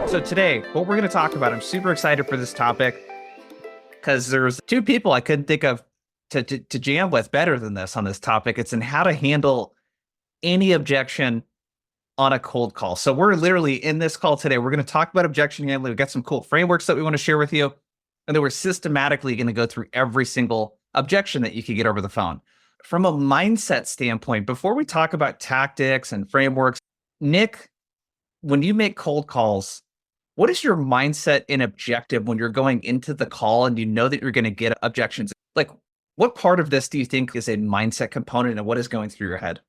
So today, what we're going to talk about, I'm super excited for this topic because there's two people I couldn't think of to jam with better than this on this topic. It's in how to handle any objection on a cold call. So we're literally in this call today. We're going to talk about objection handling. We've got some cool frameworks that we want to share with you. And then we're systematically going to go through every single objection that you could get over the phone. From a mindset standpoint, before we talk about tactics and frameworks, Nick, when you make cold calls, what is your mindset and objective when you're going into the call and you know that you're going to get objections? Like, what part of this do you think is a mindset component and what is going through your head?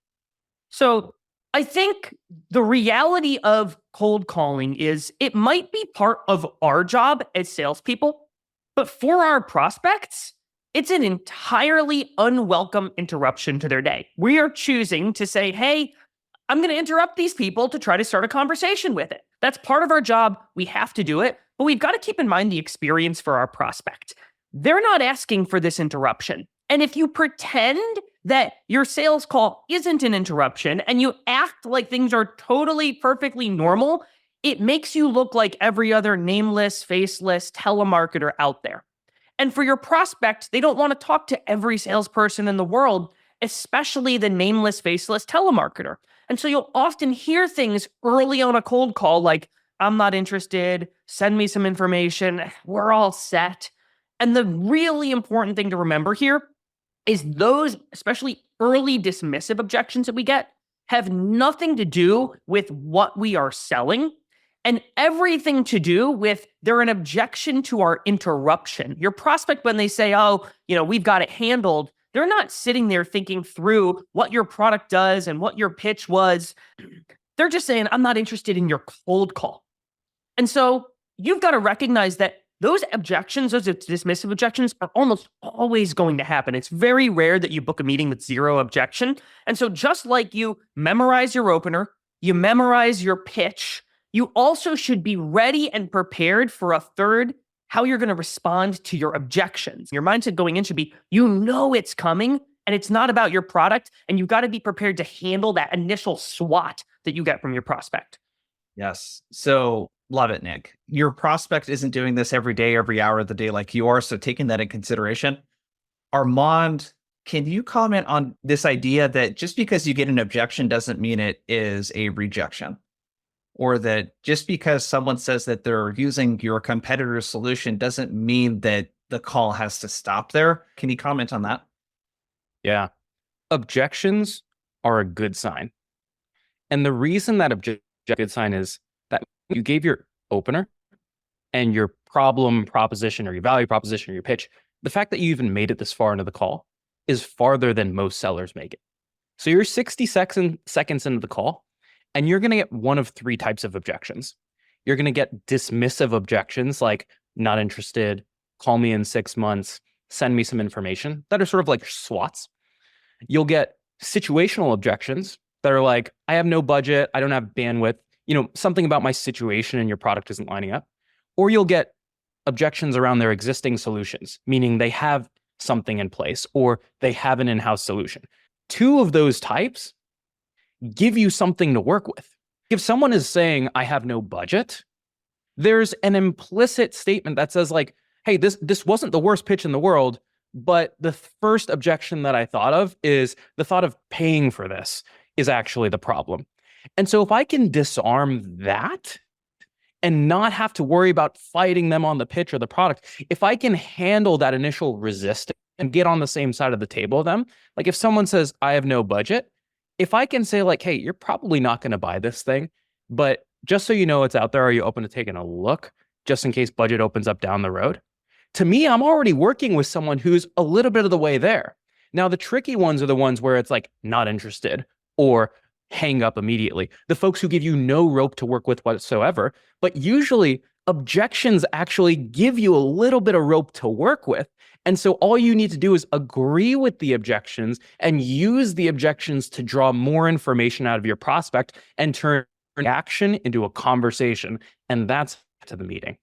So I think the reality of cold calling is it might be part of our job as salespeople, but for our prospects, it's an entirely unwelcome interruption to their day. We are choosing to say, hey, I'm going to interrupt these people to try to start a conversation with it. That's part of our job. We have to do it, but we've got to keep in mind the experience for our prospect. They're not asking for this interruption. And if you pretend that your sales call isn't an interruption and you act like things are totally perfectly normal, it makes you look like every other nameless, faceless telemarketer out there. And for your prospect, they don't want to talk to every salesperson in the world, especially the nameless, faceless telemarketer. And so you'll often hear things early on a cold call like, I'm not interested, send me some information, we're all set. And the really important thing to remember here is those, especially early dismissive objections that we get, have nothing to do with what we are selling and everything to do with they're an objection to our interruption. Your prospect, when they say, oh, we've got it handled, they're not sitting there thinking through what your product does and what your pitch was. They're just saying, I'm not interested in your cold call. And so you've got to recognize that those objections, those dismissive objections, are almost always going to happen. It's very rare that you book a meeting with zero objection. And so just like you memorize your opener, you memorize your pitch, you also should be ready and prepared for a third, how you're going to respond to your objections. Your mindset going in should be, it's coming and it's not about your product. And you've got to be prepared to handle that initial SWAT that you get from your prospect. Yes. So love it, Nick. Your prospect isn't doing this every day, every hour of the day like you are. So taking that in consideration, Armand, can you comment on this idea that just because you get an objection doesn't mean it is a rejection? Or that just because someone says that they're using your competitor's solution doesn't mean that the call has to stop there. Can you comment on that? Yeah. Objections are a good sign. And the reason that good sign is that you gave your opener and your problem proposition or your value proposition or your pitch, the fact that you even made it this far into the call is farther than most sellers make it. So you're 60 seconds into the call, and you're going to get one of three types of objections. You're going to get dismissive objections like not interested, call me in 6 months, send me some information, that are sort of like SWATs. You'll get situational objections that are like, I have no budget, I don't have bandwidth, something about my situation and your product isn't lining up. Or you'll get objections around their existing solutions, meaning they have something in place or they have an in-house solution. Two of those types give you something to work with. If someone is saying, I have no budget, there's an implicit statement that says like, hey, this wasn't the worst pitch in the world, but the first objection that I thought of is the thought of paying for this is actually the problem. And so if I can disarm that and not have to worry about fighting them on the pitch or the product, if I can handle that initial resistance and get on the same side of the table with them, like if someone says, I have no budget, if I can say like, hey, you're probably not going to buy this thing, but just so you know it's out there, are you open to taking a look just in case budget opens up down the road? To me, I'm already working with someone who's a little bit of the way there. Now, the tricky ones are the ones where it's like not interested or hang up immediately. The folks who give you no rope to work with whatsoever, but usually objections actually give you a little bit of rope to work with. And so all you need to do is agree with the objections and use the objections to draw more information out of your prospect and turn action into a conversation. And that's to the meeting.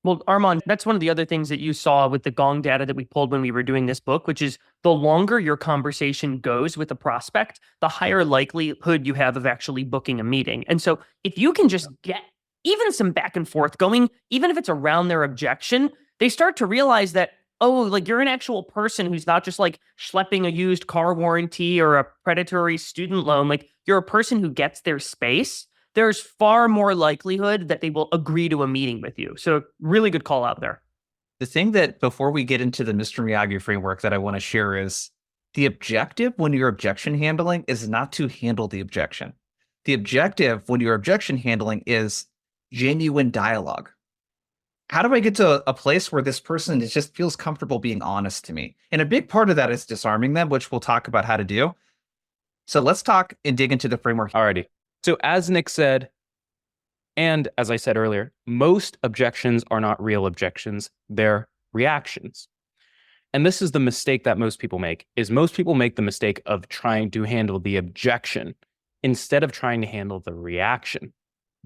Well, Armand, that's one of the other things that you saw with the Gong data that we pulled when we were doing this book, which is the longer your conversation goes with a prospect, the higher likelihood you have of actually booking a meeting. And so if you can just get even some back and forth going, even if it's around their objection, they start to realize that, oh, like you're an actual person who's not just like schlepping a used car warranty or a predatory student loan. Like you're a person who gets their space. There's far more likelihood that they will agree to a meeting with you. So really good call out there. The thing that before we get into the Mr. Miyagi framework that I want to share is the objective when you're objection handling is not to handle the objection. The objective when you're objection handling is genuine dialogue. How do I get to a place where this person just feels comfortable being honest to me? And a big part of that is disarming them, which we'll talk about how to do. So let's talk and dig into the framework. Alrighty. So as Nick said, and as I said earlier, most objections are not real objections. They're reactions. And this is the mistake that most people make, is most people make the mistake of trying to handle the objection instead of trying to handle the reaction.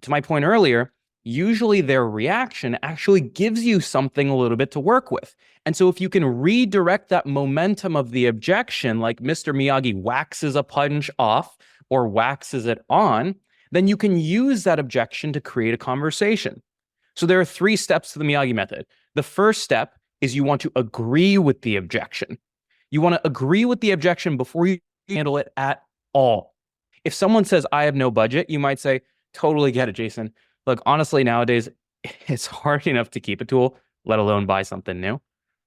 To my point earlier, usually their reaction actually gives you something a little bit to work with. And so if you can redirect that momentum of the objection, like Mr. Miyagi waxes a punch off or waxes it on, then you can use that objection to create a conversation. So there are 3 steps to the Miyagi method. The first step is you want to agree with the objection. You want to agree with the objection before you handle it at all. If someone says, I have no budget, you might say, totally get it, Jason. Look, honestly, nowadays, it's hard enough to keep a tool, let alone buy something new.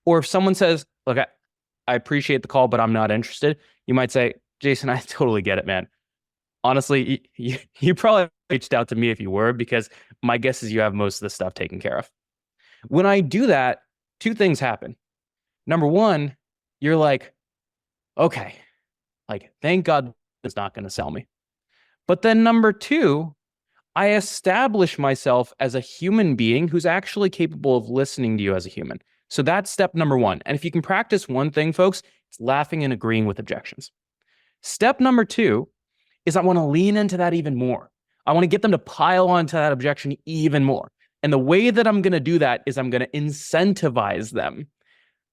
Or if someone says, look, I appreciate the call, but I'm not interested, you might say, Jason, I totally get it, man. Honestly, you probably reached out to me if you were, because my guess is you have most of the stuff taken care of. When I do that, 2 things happen. Number 1, you're like, okay, like, thank God it's not going to sell me. But then number 2, I establish myself as a human being who's actually capable of listening to you as a human. So that's step number 1. And if you can practice one thing, folks, it's laughing and agreeing with objections. Step number 2 is I want to lean into that even more. I want to get them to pile onto that objection even more. And the way that I'm going to do that is I'm going to incentivize them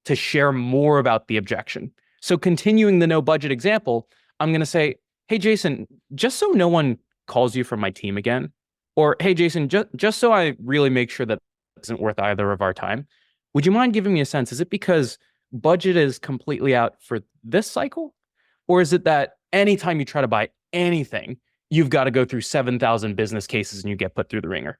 to share more about the objection. So continuing the no budget example, I'm going to say, hey, Jason, just so no one calls you from my team again, or hey, Jason, just so I really make sure that it isn't worth either of our time, would you mind giving me a sense? Is it because budget is completely out for this cycle? Or is it that anytime you try to buy anything, you've got to go through 7,000 business cases and you get put through the ringer?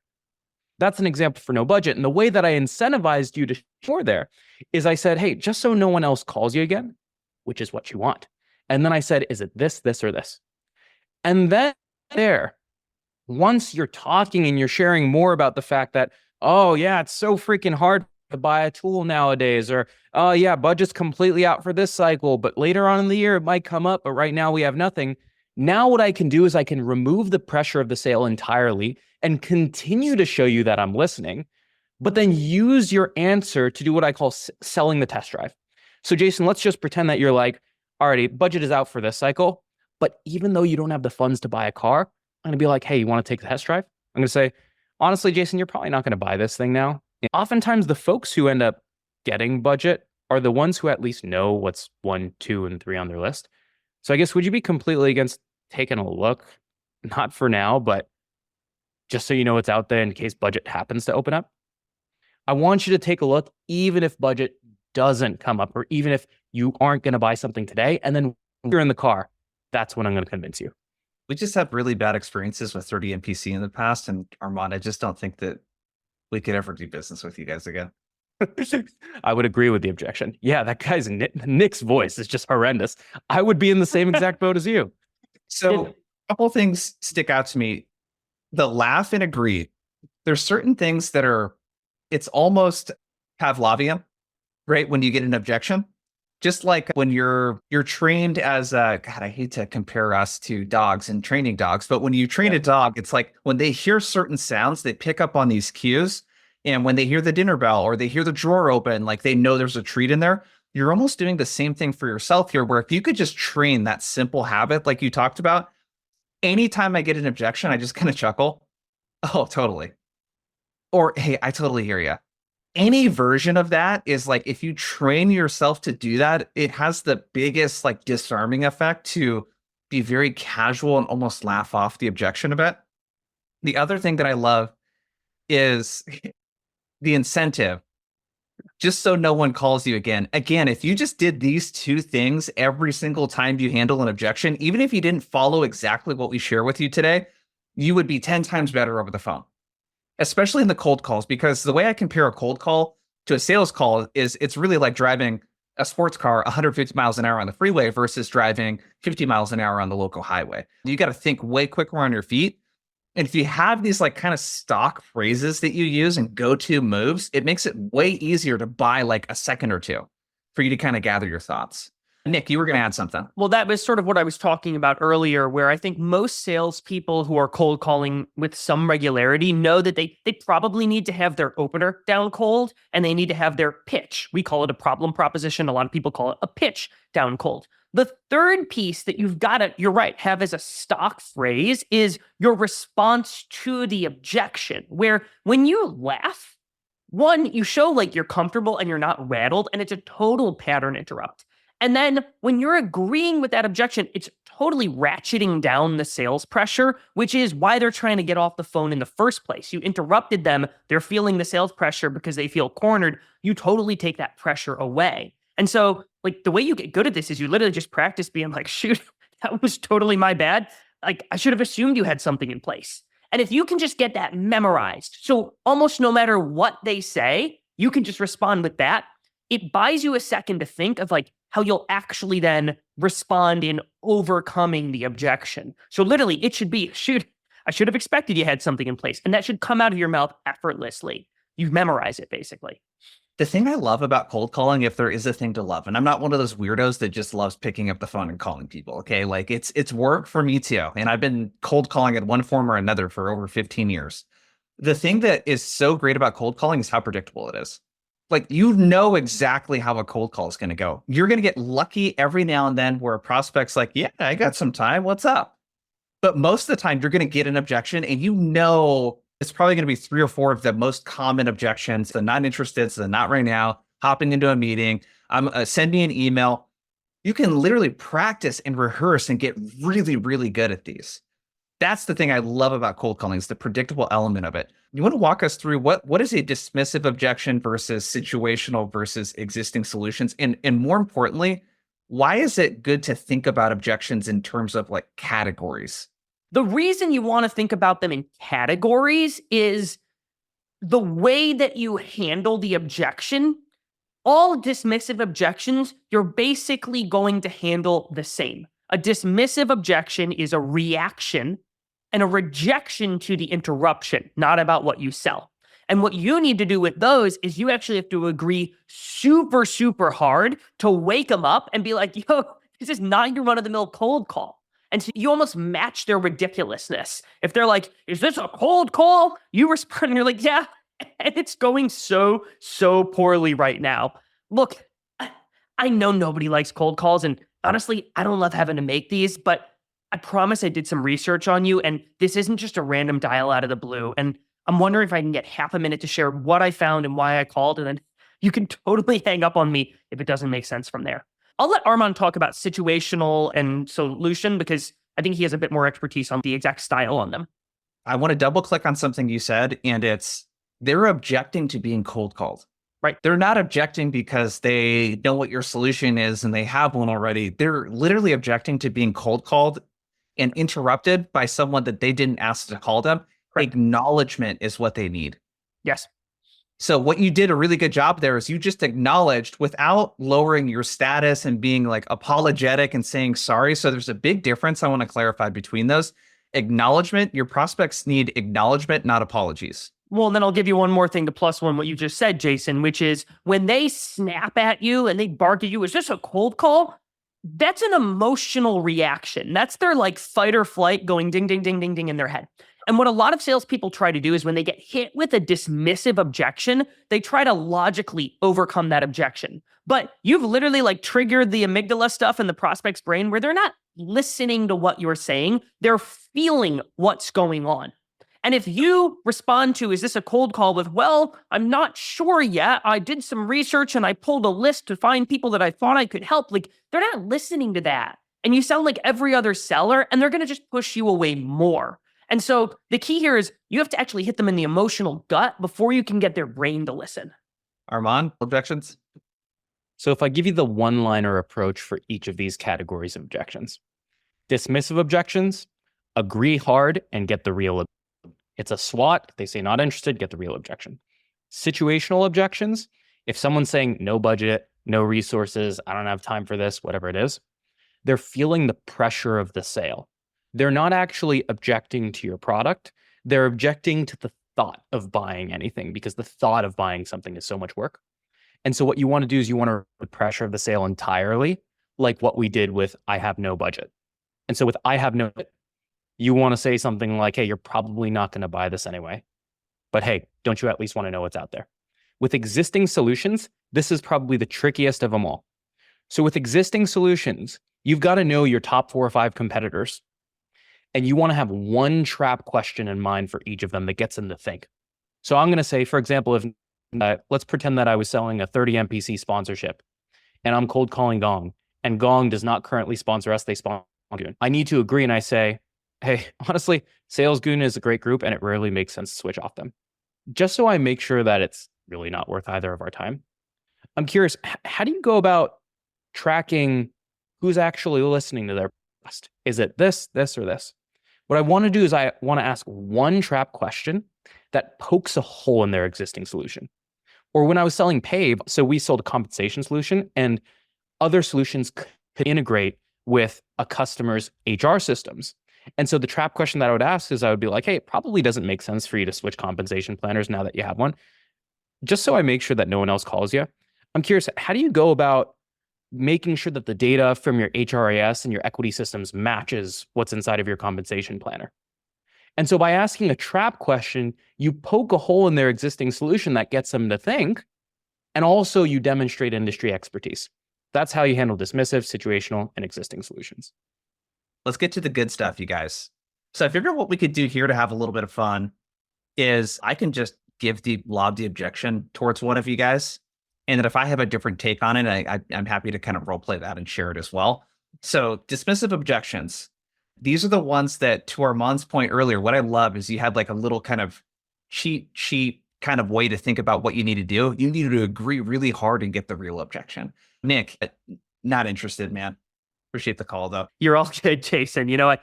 That's an example for no budget. And the way that I incentivized you to share there is I said, hey, just so no one else calls you again, which is what you want. And then I said, is it this, or this? And then there, once you're talking and you're sharing more about the fact that, oh yeah, it's so freaking hard to buy a tool nowadays, or, oh yeah, budget's completely out for this cycle, but later on in the year it might come up, but right now we have nothing. Now what I can do is I can remove the pressure of the sale entirely and continue to show you that I'm listening, but then use your answer to do what I call selling the test drive. So Jason, let's just pretend that you're like, alrighty, budget is out for this cycle, but even though you don't have the funds to buy a car, I'm going to be like, hey, you want to take the test drive? I'm going to say, honestly, Jason, you're probably not going to buy this thing now. And oftentimes the folks who end up getting budget are the ones who at least know what's 1, 2, and 3 on their list. So I guess, would you be completely against taking a look? Not for now, but just so you know what's out there in case budget happens to open up. I want you to take a look, even if budget doesn't come up, or even if you aren't going to buy something today, and then when you're in the car, that's when I'm going to convince you. We just have really bad experiences with 30 NPC in the past, and Armand, I just don't think that we could ever do business with you guys again. I would agree with the objection. Yeah, that guy's Nick's voice is just horrendous. I would be in the same exact boat as you. So a couple of things stick out to me. The laugh and agree. There's certain things that are, it's almost Pavlovian, right? When you get an objection, just like when you're trained as a, God, I hate to compare us to dogs and training dogs, but when you train a dog, it's like when they hear certain sounds, they pick up on these cues. And when they hear the dinner bell or they hear the drawer open, like they know there's a treat in there. You're almost doing the same thing for yourself here, where if you could just train that simple habit, like you talked about, anytime I get an objection, I just kind of chuckle. Oh, totally. Or, hey, I totally hear you. Any version of that is like, if you train yourself to do that, it has the biggest like disarming effect to be very casual and almost laugh off the objection a bit. The other thing that I love is the incentive, just so no one calls you again. Again, if you just did these two things every single time you handle an objection, even if you didn't follow exactly what we share with you today, you would be 10 times better over the phone, especially in the cold calls, because the way I compare a cold call to a sales call is it's really like driving a sports car 150 miles an hour on the freeway versus driving 50 miles an hour on the local highway. You got to think way quicker on your feet. And if you have these like kind of stock phrases that you use and go-to moves, it makes it way easier to buy like a second or two for you to kind of gather your thoughts. Nick, you were going to add something. Well, that was sort of what I was talking about earlier, where I think most salespeople who are cold calling with some regularity know that they probably need to have their opener down cold and they need to have their pitch. We call it a problem proposition. A lot of people call it a pitch down cold. The third piece that you've got to, you're right, have as a stock phrase is your response to the objection, where when you laugh, one, you show like you're comfortable and you're not rattled, and it's a total pattern interrupt. And then when you're agreeing with that objection, it's totally ratcheting down the sales pressure, which is why they're trying to get off the phone in the first place. You interrupted them. They're feeling the sales pressure because they feel cornered. You totally take that pressure away. And so like the way you get good at this is you literally just practice being like, shoot, that was totally my bad. Like I should have assumed you had something in place. And if you can just get that memorized, so almost no matter what they say, you can just respond with that. It buys you a second to think of like how you'll actually then respond in overcoming the objection. So literally it should be, shoot, I should have expected you had something in place. And that should come out of your mouth effortlessly. You memorize it basically. The thing I love about cold calling, if there is a thing to love, and I'm not one of those weirdos that just loves picking up the phone and calling people, okay? Like it's work for me too. And I've been cold calling in one form or another for over 15 years. The thing that is so great about cold calling is how predictable it is. Like, you know exactly how a cold call is going to go. You're going to get lucky every now and then where a prospect's like, yeah, I got some time. What's up? But most of the time, you're going to get an objection, and you know it's probably going to be 3 or 4 of the most common objections. The not interested, the not right now, hopping into a meeting, send me an email. You can literally practice and rehearse and get really, really good at these. That's the thing I love about cold calling, is the predictable element of it. You want to walk us through what is a dismissive objection versus situational versus existing solutions? And more importantly, why is it good to think about objections in terms of like categories? The reason you want to think about them in categories is the way that you handle the objection. All dismissive objections, you're basically going to handle the same. A dismissive objection is a reaction and a rejection to the interruption, not about what you sell. And what you need to do with those is you actually have to agree super, super hard to wake them up and be like, yo, this is not your run-of-the-mill cold call. And so you almost match their ridiculousness. If they're like, is this a cold call? You respond and you're like, yeah, and it's going so, so poorly right now. Look, I know nobody likes cold calls, and honestly, I don't love having to make these, but I promise I did some research on you, and this isn't just a random dial out of the blue. And I'm wondering if I can get half a minute to share what I found and why I called, and then you can totally hang up on me if it doesn't make sense from there. I'll let Armand talk about situational and solution because I think he has a bit more expertise on the exact style on them. I want to double click on something you said, and it's they're objecting to being cold called. Right. They're not objecting because they know what your solution is and they have one already. They're literally objecting to being cold called and interrupted by someone that they didn't ask to call them. Right. Acknowledgement is what they need. Yes. So what you did a really good job there is you just acknowledged without lowering your status and being like apologetic and saying sorry. So there's a big difference I want to clarify between those. Acknowledgement, your prospects need acknowledgement, not apologies. Well, then I'll give you one more thing to plus one what you just said, Jason, which is when they snap at you and they bark at you, is this a cold call? That's an emotional reaction. That's their like fight or flight going ding, ding, ding, ding, ding in their head. And what a lot of salespeople try to do is when they get hit with a dismissive objection, they try to logically overcome that objection. But you've literally like triggered the amygdala stuff in the prospect's brain where they're not listening to what you're saying. They're feeling what's going on. And if you respond to, is this a cold call with, well, I'm not sure yet. I did some research and I pulled a list to find people that I thought I could help. Like, they're not listening to that. And you sound like every other seller, and they're going to just push you away more. And so the key here is you have to actually hit them in the emotional gut before you can get their brain to listen. Armand, objections? So if I give you the one-liner approach for each of these categories of objections, dismissive objections, agree hard and get the real. It's a SWOT. They say not interested, get the real objection. Situational objections, if someone's saying no budget, no resources, I don't have time for this, whatever it is, they're feeling the pressure of the sale. They're not actually objecting to your product. They're objecting to the thought of buying anything because the thought of buying something is so much work. And so what you want to do is you want to remove the pressure of the sale entirely, like what we did with I have no budget. And so with I have no budget, you want to say something like, hey, you're probably not going to buy this anyway. But hey, don't you at least want to know what's out there? With existing solutions, this is probably the trickiest of them all. So with existing solutions, you've got to know your top 4 or 5 competitors. And you want to have one trap question in mind for each of them that gets them to think. So I'm going to say, for example, if let's pretend that I was selling a 30 MPC sponsorship and I'm cold calling Gong and Gong does not currently sponsor us, they sponsor Goon. I need to agree and I say, hey, honestly, Sales Goon is a great group and it rarely makes sense to switch off them. Just so I make sure that it's really not worth either of our time. I'm curious, how do you go about tracking who's actually listening to their podcast? Is it this, or this? What I want to do is I want to ask one trap question that pokes a hole in their existing solution. Or when I was selling Pave, so we sold a compensation solution and other solutions could integrate with a customer's HR systems. And so the trap question that I would ask is I would be like, hey, it probably doesn't make sense for you to switch compensation planners now that you have one. Just so I make sure that no one else calls you. I'm curious, how do you go about making sure that the data from your HRIS and your equity systems matches what's inside of your compensation planner? And so by asking a trap question, you poke a hole in their existing solution that gets them to think, and also you demonstrate industry expertise. That's how you handle dismissive, situational, and existing solutions. Let's get to the good stuff, you guys. So I figured what we could do here to have a little bit of fun is I can just lob the objection towards one of you guys. And then if I have a different take on it, I'm happy to kind of role play that and share it as well. So dismissive objections. These are the ones that, to Armand's point earlier, what I love is you had like a little kind of cheat sheet kind of way to think about what you need to do. You need to agree really hard and get the real objection. Nick, not interested, man. Appreciate the call, though. You're all good, Jason. You know what?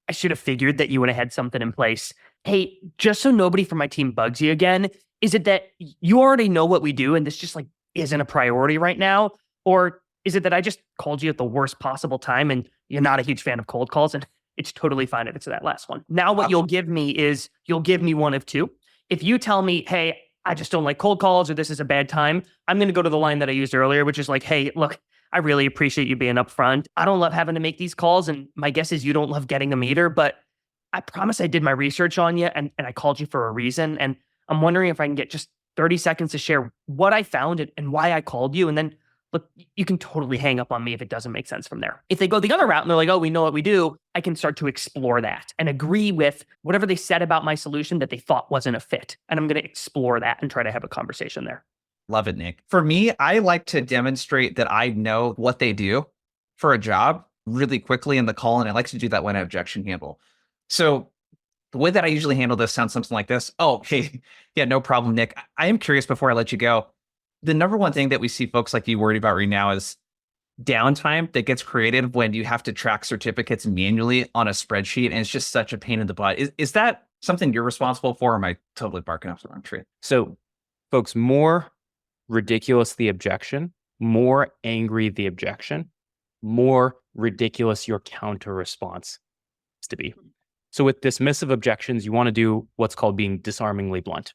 I should have figured that you would have had something in place. Hey, just so nobody from my team bugs you again, is it that you already know what we do and this just like isn't a priority right now? Or is it that I just called you at the worst possible time and you're not a huge fan of cold calls and it's totally fine if it's that last one? Now what you'll give me is you'll give me one of two. If you tell me, hey, I just don't like cold calls or this is a bad time, I'm going to go to the line that I used earlier, which is like, hey, look, I really appreciate you being upfront. I don't love having to make these calls. And my guess is you don't love getting them either, but I promise I did my research on you and I called you for a reason. And I'm wondering if I can get just 30 seconds to share what I found and why I called you. And then look, you can totally hang up on me if it doesn't make sense from there. If they go the other route and they're like, oh, we know what we do, I can start to explore that and agree with whatever they said about my solution that they thought wasn't a fit. And I'm going to explore that and try to have a conversation there. Love it, Nick. For me, I like to demonstrate that I know what they do for a job really quickly in the call. And I like to do that when I objection handle. So the way that I usually handle this sounds something like this. Oh, hey, yeah, no problem, Nick. I am curious before I let you go. The number one thing that we see folks like you worried about right now is downtime that gets created when you have to track certificates manually on a spreadsheet. And it's just such a pain in the butt. Is that something you're responsible for? Or am I totally barking up the wrong tree? So folks, more ridiculous the objection, more angry the objection, more ridiculous your counter response is to be. So with dismissive objections, you want to do what's called being disarmingly blunt,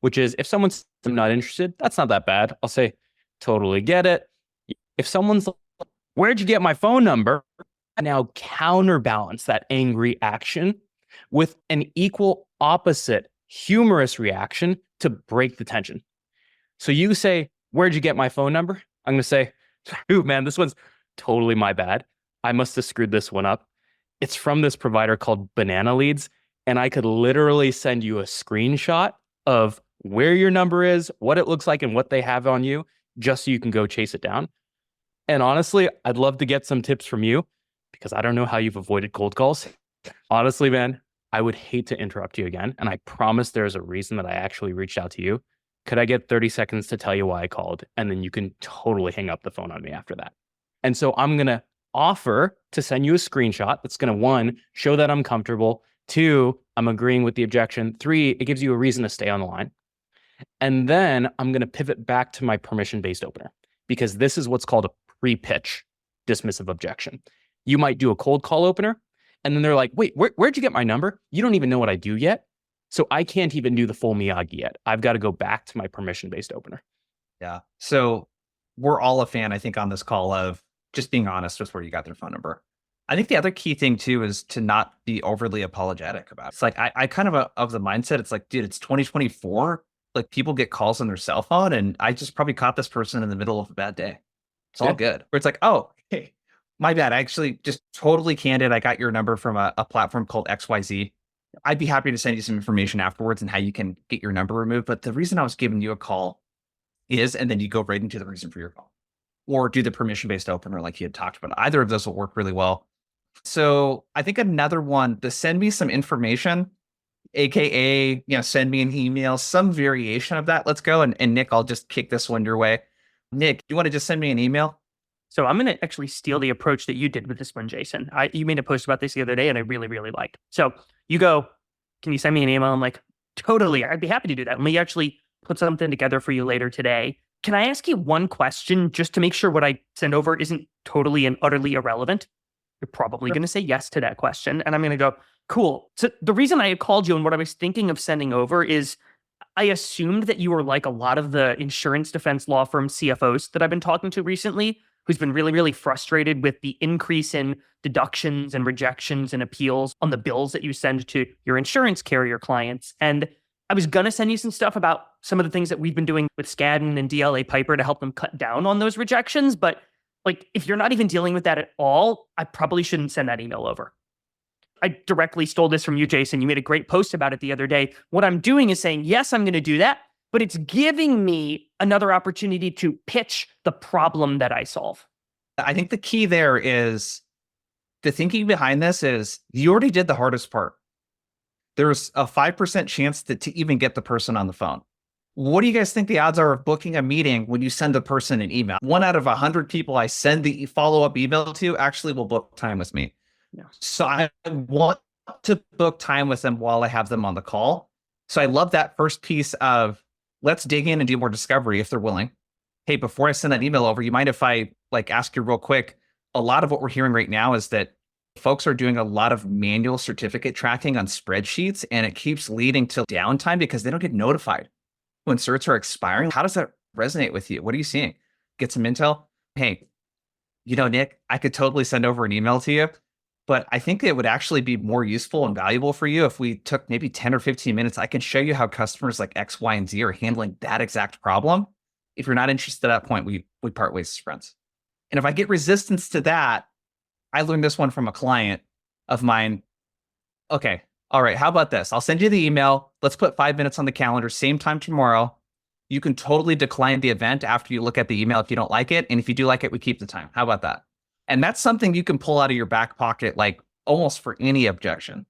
which is if someone's not interested, that's not that bad. I'll say, totally get it. If someone's like, where'd you get my phone number? I now counterbalance that angry action with an equal opposite humorous reaction to break the tension. So you say, where'd you get my phone number? I'm going to say, dude, man, this one's totally my bad. I must have screwed this one up. It's from this provider called Banana Leads. And I could literally send you a screenshot of where your number is, what it looks like, and what they have on you, just so you can go chase it down. And honestly, I'd love to get some tips from you because I don't know how you've avoided cold calls. Honestly, man, I would hate to interrupt you again. And I promise there's a reason that I actually reached out to you. Could I get 30 seconds to tell you why I called? And then you can totally hang up the phone on me after that. And so I'm going to offer to send you a screenshot that's going to, 1, show that I'm comfortable. 2, I'm agreeing with the objection. 3, it gives you a reason to stay on the line. And then I'm going to pivot back to my permission-based opener, because this is what's called a pre-pitch dismissive objection. You might do a cold call opener, and then they're like, wait, where'd you get my number? You don't even know what I do yet. So I can't even do the full Miyagi yet. I've got to go back to my permission-based opener. Yeah. So we're all a fan, I think, on this call of just being honest with where you got their phone number. I think the other key thing too is to not be overly apologetic about it. It's like I kind of the mindset. It's like, dude, it's 2024. Like, people get calls on their cell phone, and I just probably caught this person in the middle of a bad day. It's all good. Where it's like, oh, hey, my bad. I actually just totally candid. I got your number from a platform called XYZ. I'd be happy to send you some information afterwards and how you can get your number removed. But the reason I was giving you a call is, and then you go right into the reason for your call, or do the permission-based opener like you had talked about. Either of those will work really well. So I think another one, the send me some information, AKA, send me an email, some variation of that. Let's go. And Nick, I'll just kick this one your way. Nick, you want to just send me an email? So I'm going to actually steal the approach that you did with this one, Jason. You made a post about this the other day, and I really, really liked. So you go, can you send me an email? I'm like, totally. I'd be happy to do that. Let me actually put something together for you later today. Can I ask you one question just to make sure what I send over isn't totally and utterly irrelevant? You're probably going to say yes to that question. And I'm going to go, cool. So the reason I had called you and what I was thinking of sending over is I assumed that you were like a lot of the insurance defense law firm CFOs that I've been talking to recently, who's been really, really frustrated with the increase in deductions and rejections and appeals on the bills that you send to your insurance carrier clients. And I was going to send you some stuff about some of the things that we've been doing with Skadden and DLA Piper to help them cut down on those rejections. But like, if you're not even dealing with that at all, I probably shouldn't send that email over. I directly stole this from you, Jason. You made a great post about it the other day. What I'm doing is saying, yes, I'm going to do that, but it's giving me another opportunity to pitch the problem that I solve. I think the key there is the thinking behind this is you already did the hardest part. There's a 5% chance to even get the person on the phone. What do you guys think the odds are of booking a meeting when you send a person an email? 1 out of 100 people I send the follow-up email to actually will book time with me. Yeah. So I want to book time with them while I have them on the call. So I love that first piece of let's dig in and do more discovery if they're willing. Hey, before I send that email over, you mind if I ask you real quick? A lot of what we're hearing right now is that folks are doing a lot of manual certificate tracking on spreadsheets, and it keeps leading to downtime because they don't get notified when certs are expiring. How does that resonate with you? What are you seeing? Get some intel. Hey, Nick, I could totally send over an email to you, but I think it would actually be more useful and valuable for you if we took maybe 10 or 15 minutes. I can show you how customers like X, Y, and Z are handling that exact problem. If you're not interested at that point, we part ways as friends. And if I get resistance to that, I learned this one from a client of mine. Okay, all right, how about this? I'll send you the email. Let's put 5 minutes on the calendar, same time tomorrow. You can totally decline the event after you look at the email if you don't like it. And if you do like it, we keep the time. How about that? And that's something you can pull out of your back pocket, like almost for any objection.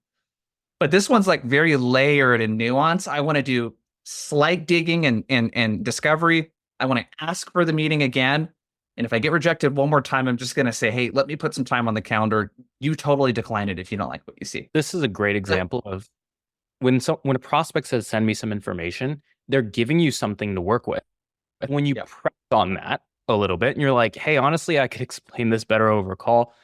But this one's like very layered and nuanced. I want to do slight digging and discovery. I want to ask for the meeting again. And if I get rejected one more time, I'm just going to say, hey, let me put some time on the calendar. You totally decline it if you don't like what you see. This is a great example of when a prospect says, send me some information, they're giving you something to work with. When you press on that a little bit and you're like, hey, honestly, I could explain this better over a call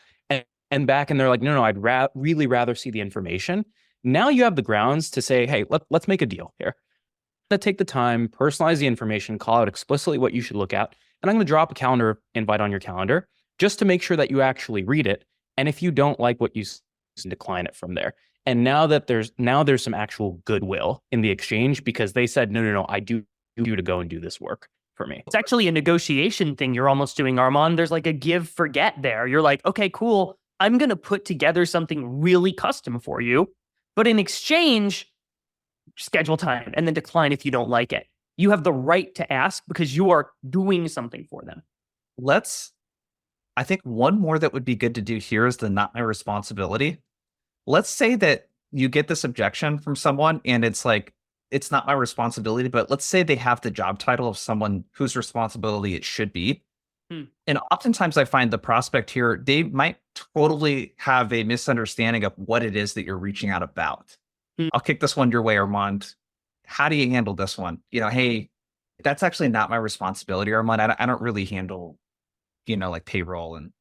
and back. And they're like, no, I'd really rather see the information. Now you have the grounds to say, hey, let's make a deal here. Let's take the time, personalize the information, call out explicitly what you should look at. And I'm going to drop a calendar invite on your calendar just to make sure that you actually read it. And if you don't like what you see, decline it from there. And now there's some actual goodwill in the exchange because they said, no, I do you to go and do this work for me. It's actually a negotiation thing you're almost doing, Armand. There's like a give forget there. You're like, okay, cool. I'm going to put together something really custom for you. But in exchange, schedule time and then decline if you don't like it. You have the right to ask because you are doing something for them. I think one more that would be good to do here is the not my responsibility. Let's say that you get this objection from someone and it's like, it's not my responsibility, but let's say they have the job title of someone whose responsibility it should be. And oftentimes I find the prospect here, they might totally have a misunderstanding of what it is that you're reaching out about. I'll kick this one your way, Armand. How do you handle this one? Hey, that's actually not my responsibility, Armand. I don't really handle, like payroll and,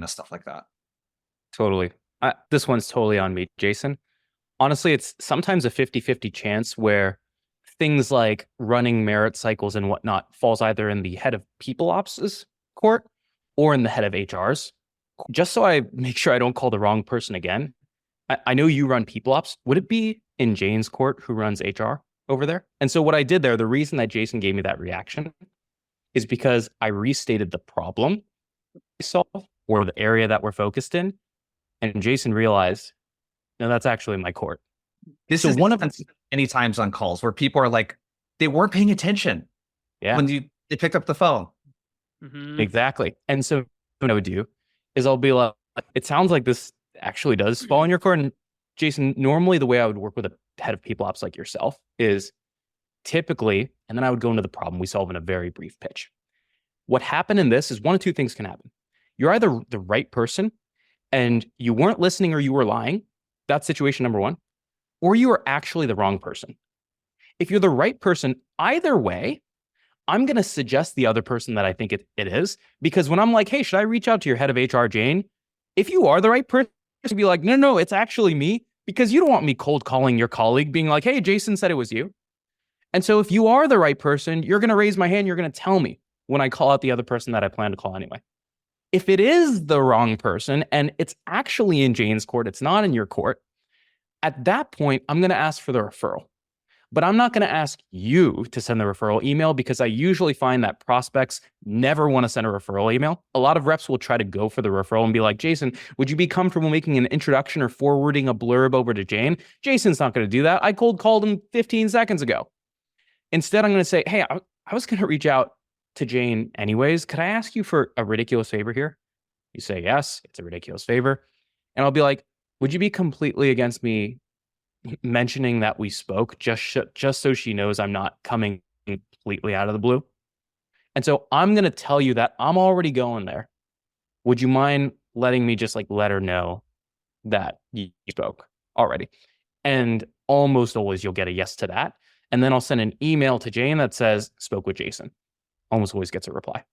stuff like that. Totally. This one's totally on me, Jason. Honestly, it's sometimes a 50-50 chance where things like running merit cycles and whatnot falls either in the head of people ops' court or in the head of HR's. Just so I make sure I don't call the wrong person again, I know you run people ops. Would it be in Jane's court who runs HR over there? And so what I did there, the reason that Jason gave me that reaction is because I restated the problem we solve or the area that we're focused in. And Jason realized, no, that's actually my court. This is one of many times on calls where people are like, they weren't paying attention when they picked up the phone. Exactly. And so what I would do is I'll be like, it sounds like this actually does fall in your court. And Jason, normally the way I would work with a head of people ops like yourself is typically, and then I would go into the problem we solve in a very brief pitch. What happened in this is one of two things can happen. You're either the right person and you weren't listening or you were lying. That's situation number one. Or you are actually the wrong person. If you're the right person, either way, I'm going to suggest the other person that I think it is. Because when I'm like, hey, should I reach out to your head of HR, Jane? If you are the right person, be like, no, it's actually me. Because you don't want me cold calling your colleague being like, hey, Jason said it was you. And so if you are the right person, you're going to raise my hand. You're going to tell me when I call out the other person that I plan to call anyway. If it is the wrong person and it's actually in Jane's court, it's not in your court, at that point, I'm going to ask for the referral. But I'm not going to ask you to send the referral email because I usually find that prospects never want to send a referral email. A lot of reps will try to go for the referral and be like, Jason, would you be comfortable making an introduction or forwarding a blurb over to Jane? Jason's not going to do that. I cold called him 15 seconds ago. Instead, I'm going to say, hey, I was going to reach out to Jane anyways. Could I ask you for a ridiculous favor here? You say, yes, it's a ridiculous favor. And I'll be like, would you be completely against me mentioning that we spoke just so she knows I'm not coming completely out of the blue? And so I'm going to tell you that I'm already going there. Would you mind letting me just let her know that you spoke already? And almost always you'll get a yes to that. And then I'll send an email to Jane that says, spoke with Jason. Almost always gets a reply.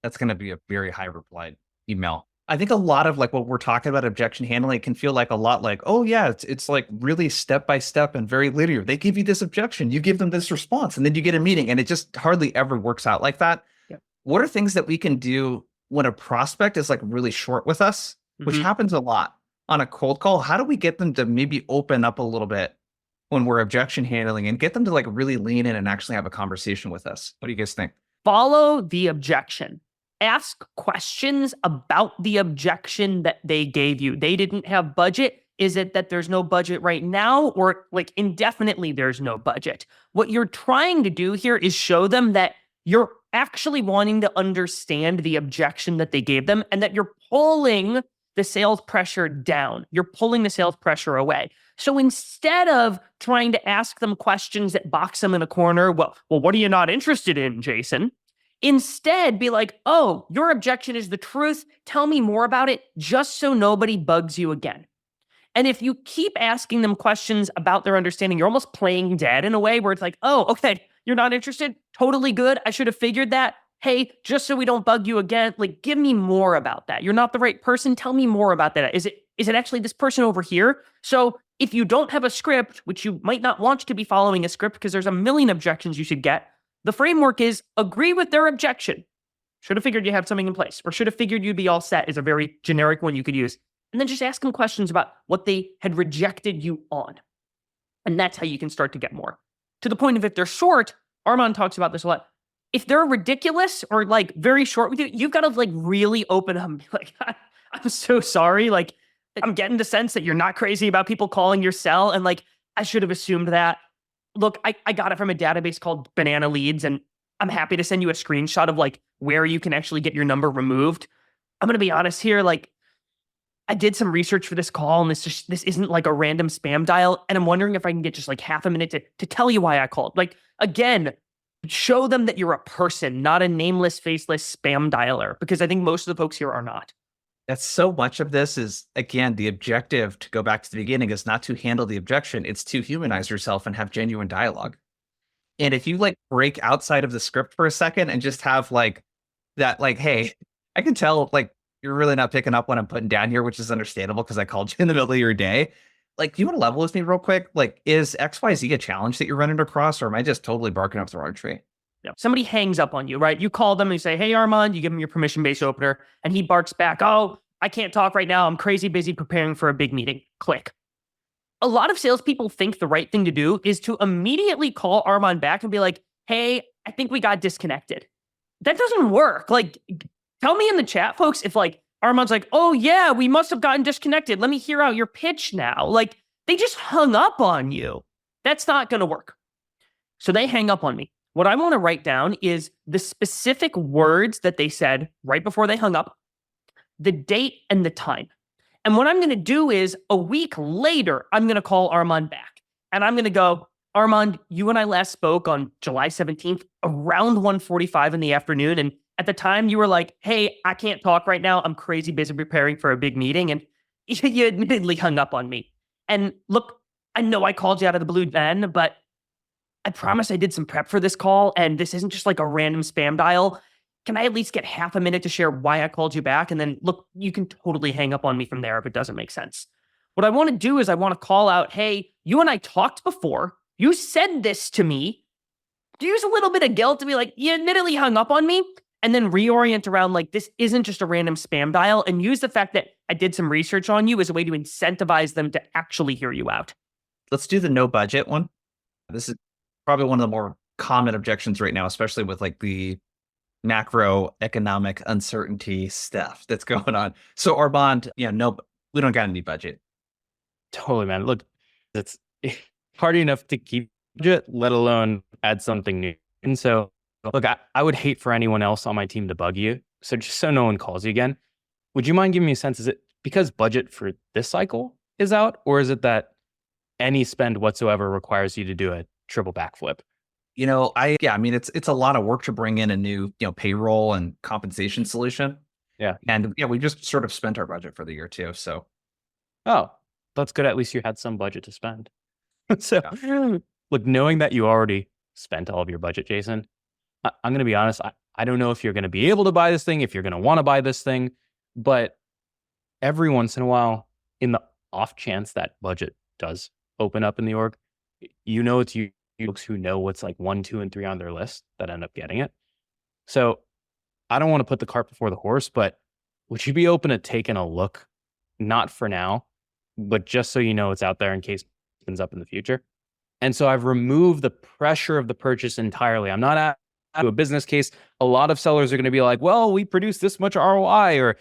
That's going to be a very high replied email. I think a lot of what we're talking about objection handling can feel like a lot like, oh yeah, it's like really step by step and very linear. They give you this objection, you give them this response, and then you get a meeting, and it just hardly ever works out like that. Yeah. What are things that we can do when a prospect is really short with us, which happens a lot on a cold call? How do we get them to maybe open up a little bit when we're objection handling and get them to really lean in and actually have a conversation with us? What do you guys think? Follow the objection. Ask questions about the objection that they gave you. They didn't have budget. Is it that there's no budget right now, or indefinitely there's no budget? What you're trying to do here is show them that you're actually wanting to understand the objection that they gave them and that you're pulling the sales pressure down. You're pulling the sales pressure away. So instead of trying to ask them questions that box them in a corner, well, what are you not interested in, Jason? Instead, be like, oh, your objection is the truth. Tell me more about it, just so nobody bugs you again. And if you keep asking them questions about their understanding, you're almost playing dead in a way where it's like, oh, okay, you're not interested? Totally good. I should have figured that. Hey, just so we don't bug you again, give me more about that. You're not the right person. Tell me more about that. Is it actually this person over here? So if you don't have a script, which you might not want to be following a script because there's a million objections you should get, the framework is agree with their objection. Should have figured you had something in place, or should have figured you'd be all set is a very generic one you could use. And then just ask them questions about what they had rejected you on. And that's how you can start to get more. To the point of if they're short, Armand talks about this a lot. If they're ridiculous or very short with you, you've got to really open up and be like, I'm so sorry. I'm getting the sense that you're not crazy about people calling your cell. And I should have assumed that. Look, I got it from a database called Banana Leads, and I'm happy to send you a screenshot of where you can actually get your number removed. I'm going to be honest here. I did some research for this call, and this isn't like a random spam dial. And I'm wondering if I can get just like half a minute to tell you why I called. Like, again, show them that you're a person, not a nameless, faceless spam dialer, because I think most of the folks here are not. That's so much of this is, again, the objective, to go back to the beginning, is not to handle the objection. It's to humanize yourself and have genuine dialogue. And if you like break outside of the script for a second and just have like that, like, hey, I can tell like you're really not picking up what I'm putting down here, which is understandable because I called you in the middle of your day. Like, do you want to level with me real quick? Like, is XYZ a challenge that you're running across, or am I just totally barking up the wrong tree? Yeah. Somebody hangs up on you, right? You call them and you say, hey, Armand, you give him your permission-based opener, and he barks back, oh, I can't talk right now. I'm crazy busy preparing for a big meeting. Click. A lot of salespeople think the right thing to do is to immediately call Armand back and be like, hey, I think we got disconnected. That doesn't work. Like, tell me in the chat, folks, if like Armand's like, oh yeah, we must have gotten disconnected. Let me hear out your pitch now. Like, they just hung up on you. That's not going to work. So they hang up on me. What I want to write down is the specific words that they said right before they hung up, the date and the time. And what I'm going to do is a week later, I'm going to call Armand back. And I'm going to go, Armand, you and I last spoke on July 17th around 1:45 in the afternoon. And at the time you were like, hey, I can't talk right now. I'm crazy busy preparing for a big meeting. And you admittedly hung up on me. And look, I know I called you out of the blue then, but I promise I did some prep for this call. And this isn't just like a random spam dial. Can I at least get half a minute to share why I called you back? And then look, you can totally hang up on me from there if it doesn't make sense. What I want to do is I want to call out, hey, you and I talked before. You said this to me. Use a little bit of guilt to be like, you admittedly hung up on me. And then reorient around like, this isn't just a random spam dial, and use the fact that I did some research on you as a way to incentivize them to actually hear you out. Let's do the no budget one. This is probably one of the more common objections right now, especially with like the macroeconomic uncertainty stuff that's going on. So Armand, no, we don't got any budget. Totally, man. Look, it's hard enough to keep budget, let alone add something new. And so, look, I would hate for anyone else on my team to bug you. So just so no one calls you again, would you mind giving me a sense? Is it because budget for this cycle is out, or is it that any spend whatsoever requires you to do a triple backflip? I mean, it's a lot of work to bring in a new, payroll and compensation solution. Yeah. And we just sort of spent our budget for the year too. So. Oh, that's good. At least you had some budget to spend. So look, knowing that you already spent all of your budget, Jason, I'm going to be honest. I don't know if you're going to be able to buy this thing, if you're going to want to buy this thing, but every once in a while, in the off chance that budget does open up in the org, it's you folks who know what's like 1, 2, and 3 on their list that end up getting it. So I don't want to put the cart before the horse, but would you be open to taking a look? Not for now, but just so you know it's out there in case it opens up in the future. And so I've removed the pressure of the purchase entirely. I'm not at a business case. A lot of sellers are going to be like, well, we produce this much ROI, or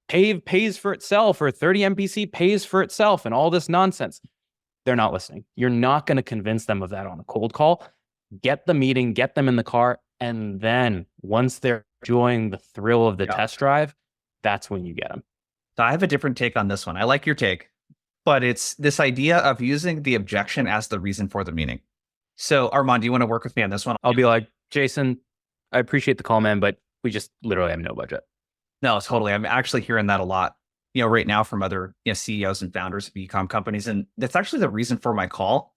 Pave pays for itself, or 30 MPC pays for itself, and all this nonsense. They're not listening. You're not going to convince them of that on a cold call. Get the meeting, get them in the car, and then once they're enjoying the thrill of the test drive, that's when you get them. So I have a different take on this one. I like your take, but it's this idea of using the objection as the reason for the meeting. So Armand, do you want to work with me on this one? I'll be like, Jason, I appreciate the call, man, but we just literally have no budget. No, totally. I'm actually hearing that a lot, right now from other CEOs and founders of e-com companies. And that's actually the reason for my call.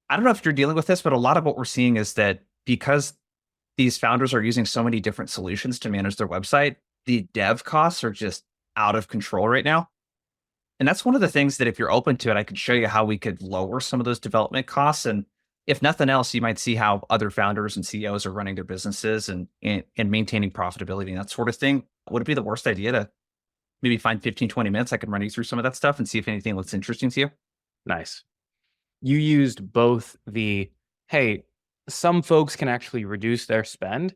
I don't know if you're dealing with this, but a lot of what we're seeing is that because these founders are using so many different solutions to manage their website, the dev costs are just out of control right now. And that's one of the things that if you're open to it, I could show you how we could lower some of those development costs. And if nothing else, you might see how other founders and CEOs are running their businesses and maintaining profitability and that sort of thing. Would it be the worst idea to maybe find 15, 20 minutes? I can run you through some of that stuff and see if anything looks interesting to you. Nice. You used both hey, some folks can actually reduce their spend,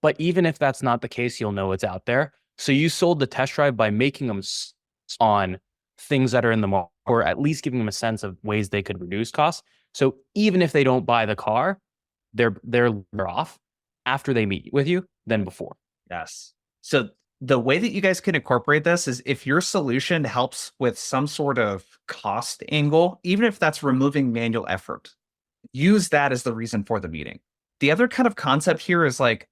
but even if that's not the case, you'll know it's out there. So you sold the test drive by making them on things that are in the market, or at least giving them a sense of ways they could reduce costs. So even if they don't buy the car, they're off after they meet with you than before. Yes. So The way that you guys can incorporate this is if your solution helps with some sort of cost angle, even if that's removing manual effort, use that as the reason for the meeting. The other kind of concept here is like,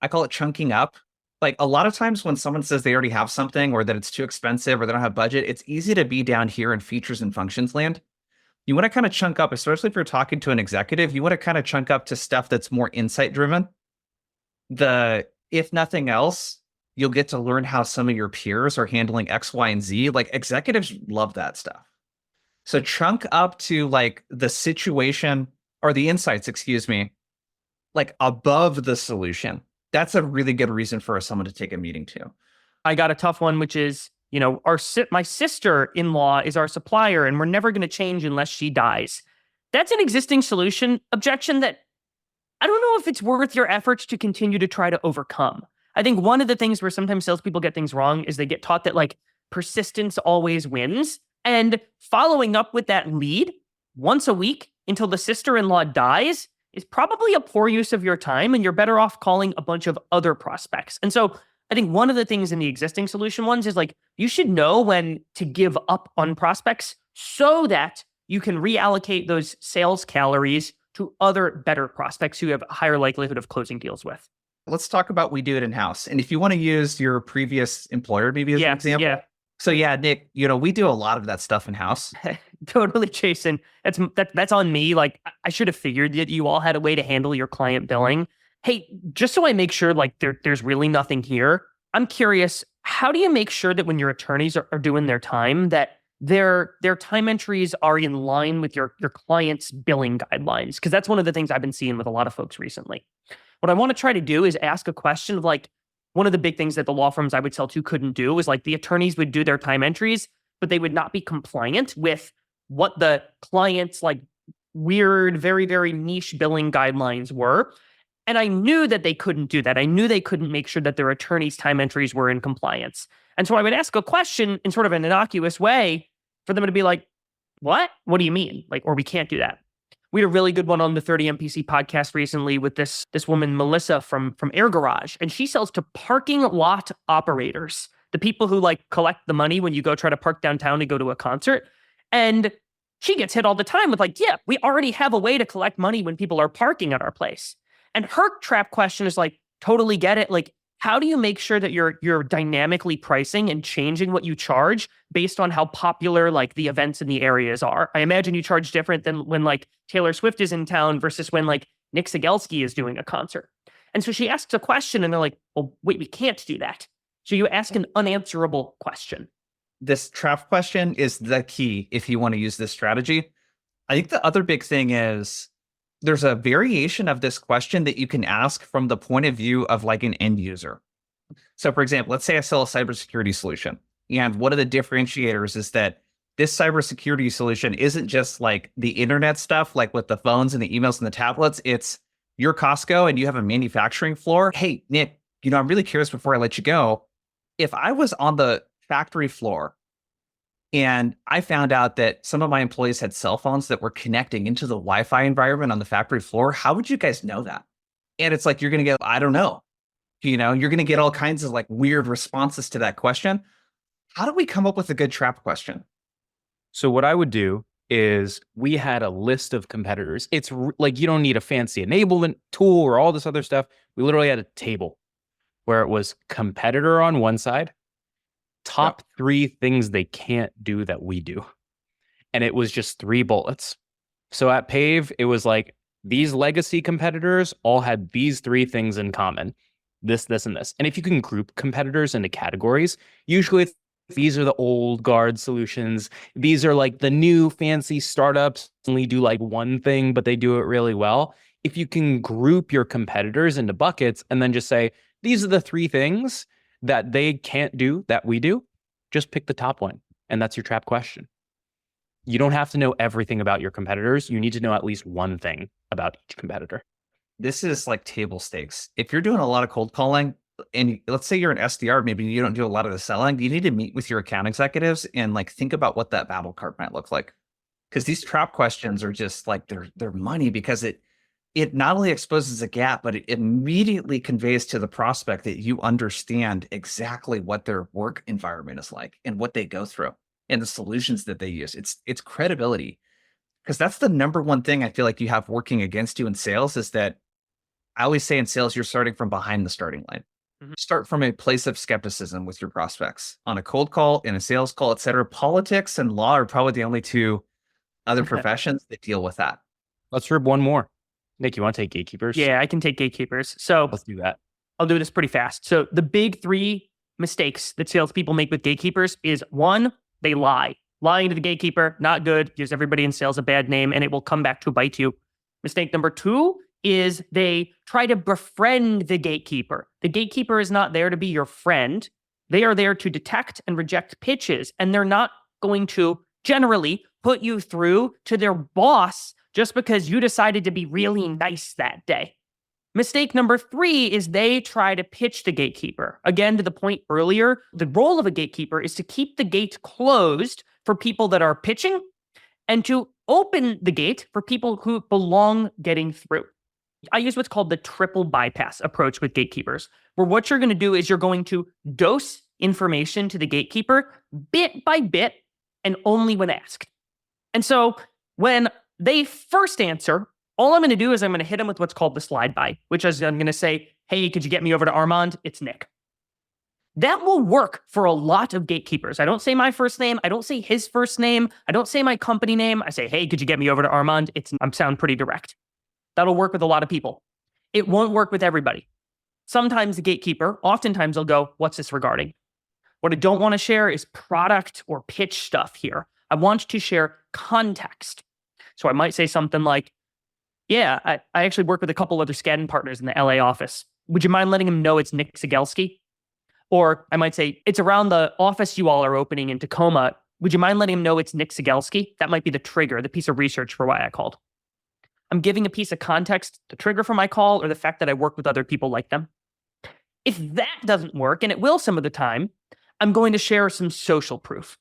I call it chunking up. Like a lot of times when someone says they already have something or that it's too expensive or they don't have budget, it's easy to be down here in features and functions land. You want to kind of chunk up, especially if you're talking to an executive, you want to kind of chunk up to stuff that's more insight driven. If nothing else, you'll get to learn how some of your peers are handling X, Y, and Z. Like executives love that stuff. So chunk up to like the situation or the insights, excuse me, like above the solution. That's a really good reason for someone to take a meeting too. I got a tough one, which is, my sister-in-law is our supplier and we're never going to change unless she dies. That's an existing solution objection that I don't know if it's worth your efforts to continue to try to overcome. I think one of the things where sometimes salespeople get things wrong is they get taught that like persistence always wins. And following up with that lead once a week until the sister-in-law dies is probably a poor use of your time, and you're better off calling a bunch of other prospects. And so I think one of the things in the existing solution ones is like, you should know when to give up on prospects so that you can reallocate those sales calories to other better prospects who have a higher likelihood of closing deals with. Let's talk about we do it in-house. And if you want to use your previous employer maybe as an example. Yeah. So yeah, Nick, we do a lot of that stuff in-house. Totally, Jason. That's on me. Like, I should have figured that you all had a way to handle your client billing. Hey, just so I make sure like there's really nothing here, I'm curious, how do you make sure that when your attorneys are doing their time, that their time entries are in line with your client's billing guidelines? Because that's one of the things I've been seeing with a lot of folks recently. What I want to try to do is ask a question of like, one of the big things that the law firms I would sell to couldn't do was like the attorneys would do their time entries, but they would not be compliant with what the client's like weird, very, very niche billing guidelines were. And I knew that they couldn't do that. I knew they couldn't make sure that their attorney's time entries were in compliance. And so I would ask a question in sort of an innocuous way for them to be like, what? What do you mean? Like, or we can't do that. We had a really good one on the 30 MPC podcast recently with this woman, Melissa from Air Garage, and she sells to parking lot operators, the people who like collect the money when you go try to park downtown to go to a concert. And she gets hit all the time with like, yeah, we already have a way to collect money when people are parking at our place. And her trap question is like, totally get it. Like, how do you make sure that you're dynamically pricing and changing what you charge based on how popular like the events in the areas are? I imagine you charge different than when like Taylor Swift is in town versus when like Nick Cegelski is doing a concert. And so she asks a question and they're like, well, wait, we can't do that. So you ask an unanswerable question. This trap question is the key if you want to use this strategy. I think the other big thing is there's a variation of this question that you can ask from the point of view of like an end user. So for example, let's say I sell a cybersecurity solution. And one of the differentiators is that this cybersecurity solution isn't just like the internet stuff, like with the phones and the emails and the tablets. It's your Costco and you have a manufacturing floor. Hey, Nick, I'm really curious before I let you go. If I was on the factory floor and I found out that some of my employees had cell phones that were connecting into the Wi-Fi environment on the factory floor, how would you guys know that? And it's like, you're going to get, I don't know, you're going to get all kinds of like weird responses to that question. How do we come up with a good trap question? So what I would do is we had a list of competitors. It's like, you don't need a fancy enablement tool or all this other stuff. We literally had a table where it was competitor on one side, top 3 things they can't do that we do. And it was just 3 bullets. So at Pave, it was like these legacy competitors all had these 3 things in common. This, and this. And if you can group competitors into categories, usually these are the old guard solutions. These are like the new fancy startups only do like one thing, but they do it really well. If you can group your competitors into buckets and then just say, these are the 3 things that they can't do that we do, just pick the top one. And that's your trap question. You don't have to know everything about your competitors. You need to know at least one thing about each competitor. This is like table stakes. If you're doing a lot of cold calling, and let's say you're an SDR, maybe you don't do a lot of the selling, you need to meet with your account executives and like think about what that battle card might look like. Because these trap questions are just like they're money because it not only exposes a gap, but it immediately conveys to the prospect that you understand exactly what their work environment is like and what they go through and the solutions that they use. It's credibility. Because that's the number one thing I feel like you have working against you in sales is that I always say in sales, you're starting from behind the starting line. Start from a place of skepticism with your prospects on a cold call, in a sales call, et cetera. Politics and law are probably the only two other professions that deal with that. Let's rip one more. Nick, you want to take gatekeepers? Yeah, I can take gatekeepers. So Let's do that. I'll do this pretty fast. So the big three mistakes that salespeople make with gatekeepers is one, they lie. Lying to the gatekeeper, not good, gives everybody in sales a bad name, and it will come back to bite you. Mistake number two is they try to befriend the gatekeeper. The gatekeeper is not there to be your friend. They are there to detect and reject pitches, and they're not going to generally put you through to their boss just because you decided to be really nice that day. Mistake number three is they try to pitch the gatekeeper. Again, to the point earlier, the role of a gatekeeper is to keep the gate closed for people that are pitching and to open the gate for people who belong getting through. I use what's called the triple bypass approach with gatekeepers, where what you're going to do is you're going to dose information to the gatekeeper bit by bit and only when asked. And so when they first answer, all I'm going to do is I'm going to hit them with what's called the slide by, which is I'm going to say, hey, could you get me over to Armand? It's Nick. That will work for a lot of gatekeepers. I don't say my first name. I don't say his first name. I don't say my company name. I say, hey, could you get me over to Armand? I sound pretty direct. That'll work with a lot of people. It won't work with everybody. Sometimes the gatekeeper, oftentimes they'll go, what's this regarding? What I don't want to share is product or pitch stuff here. I want to share context. So I might say something like, yeah, I actually work with a couple other scanning partners in the LA office. Would you mind letting them know it's Nick Cegelski? Or I might say, it's around the office you all are opening in Tacoma. Would you mind letting them know it's Nick Cegelski? That might be the trigger, the piece of research for why I called. I'm giving a piece of context, the trigger for my call, or the fact that I work with other people like them. If that doesn't work, and it will some of the time, I'm going to share some social proof.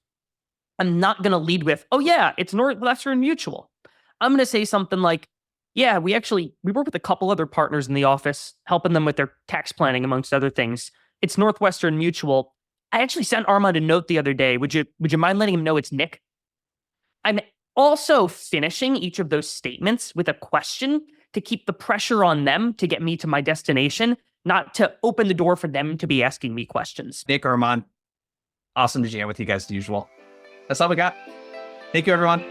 I'm not going to lead with, oh yeah, it's Northwestern Mutual. I'm going to say something like, yeah, we work with a couple other partners in the office, helping them with their tax planning, amongst other things. It's Northwestern Mutual. I actually sent Armand a note the other day. Would you mind letting him know it's Nick? I'm also finishing each of those statements with a question to keep the pressure on them to get me to my destination, not to open the door for them to be asking me questions. Nick, Armand, awesome to jam with you guys as usual. That's all we got. Thank you, everyone.